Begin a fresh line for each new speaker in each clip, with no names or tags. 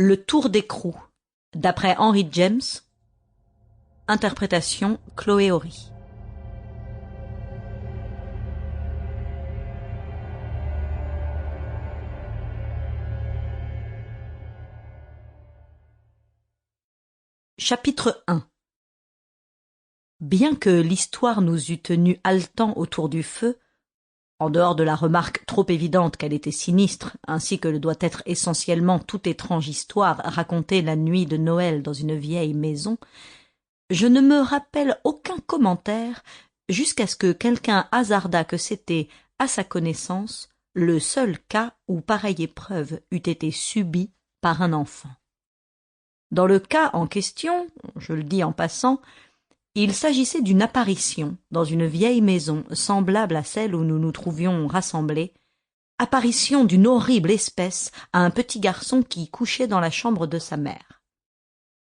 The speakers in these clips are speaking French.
Le tour d'écrou, d'après Henry James. Interprétation Chloé Horry. Chapitre 1. Bien que l'histoire nous eût tenus haletants autour du feu, en dehors de la remarque trop évidente qu'elle était sinistre, ainsi que le doit être essentiellement toute étrange histoire racontée la nuit de Noël dans une vieille maison, je ne me rappelle aucun commentaire jusqu'à ce que quelqu'un hasardât que c'était, à sa connaissance, le seul cas où pareille épreuve eût été subie par un enfant. Dans le cas en question, je le dis en passant, il s'agissait d'une apparition dans une vieille maison semblable à celle où nous nous trouvions rassemblés, apparition d'une horrible espèce à un petit garçon qui couchait dans la chambre de sa mère.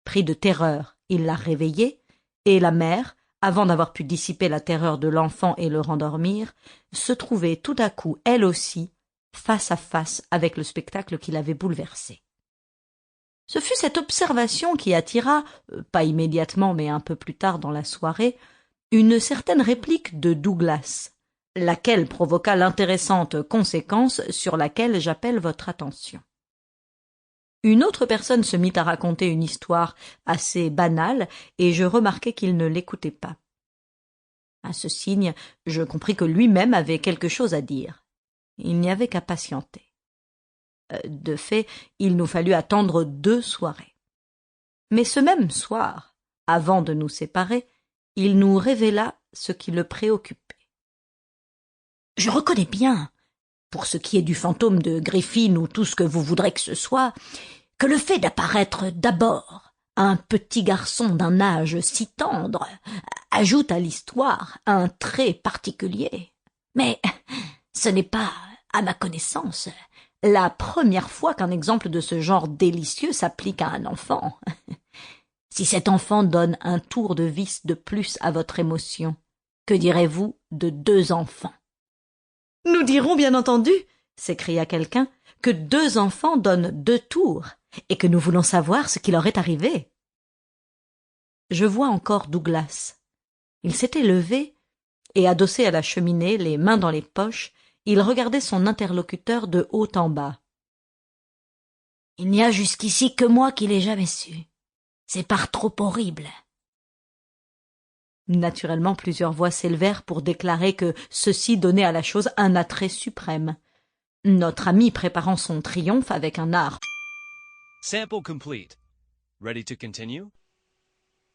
Pris de terreur, il l'a réveillé, et la mère, avant d'avoir pu dissiper la terreur de l'enfant et le rendormir, se trouvait tout à coup, elle aussi, face à face avec le spectacle qui l'avait bouleversée. Ce fut cette observation qui attira, pas immédiatement mais un peu plus tard dans la soirée, une certaine réplique de Douglas, laquelle provoqua l'intéressante conséquence sur laquelle j'appelle votre attention. Une autre personne se mit à raconter une histoire assez banale et je remarquai qu'il ne l'écoutait pas. À ce signe, je compris que lui-même avait quelque chose à dire. Il n'y avait qu'à patienter. De fait, il nous fallut attendre 2 soirées. Mais ce même soir, avant de nous séparer, il nous révéla ce qui le préoccupait. « Je reconnais bien, pour ce qui est du fantôme de Griffin ou tout ce que vous voudrez que ce soit, que le fait d'apparaître d'abord un petit garçon d'un âge si tendre ajoute à l'histoire un trait particulier. Mais ce n'est pas, à ma connaissance, la première fois qu'un exemple de ce genre délicieux s'applique à un enfant. Si cet enfant donne un tour de vis de plus à votre émotion, que direz-vous de 2 enfants? « Nous dirons bien entendu, s'écria quelqu'un, que 2 enfants donnent 2 tours, et que nous voulons savoir ce qui leur est arrivé. » Je vois encore Douglas. Il s'était levé, et adossé à la cheminée, les mains dans les poches, il regardait son interlocuteur de haut en bas. « Il n'y a jusqu'ici que moi qui l'ai jamais su. C'est par trop horrible. » Naturellement, plusieurs voix s'élevèrent pour déclarer que ceci donnait à la chose un attrait suprême. Notre ami préparant son triomphe avec un art.
Sample complete. Ready to continue?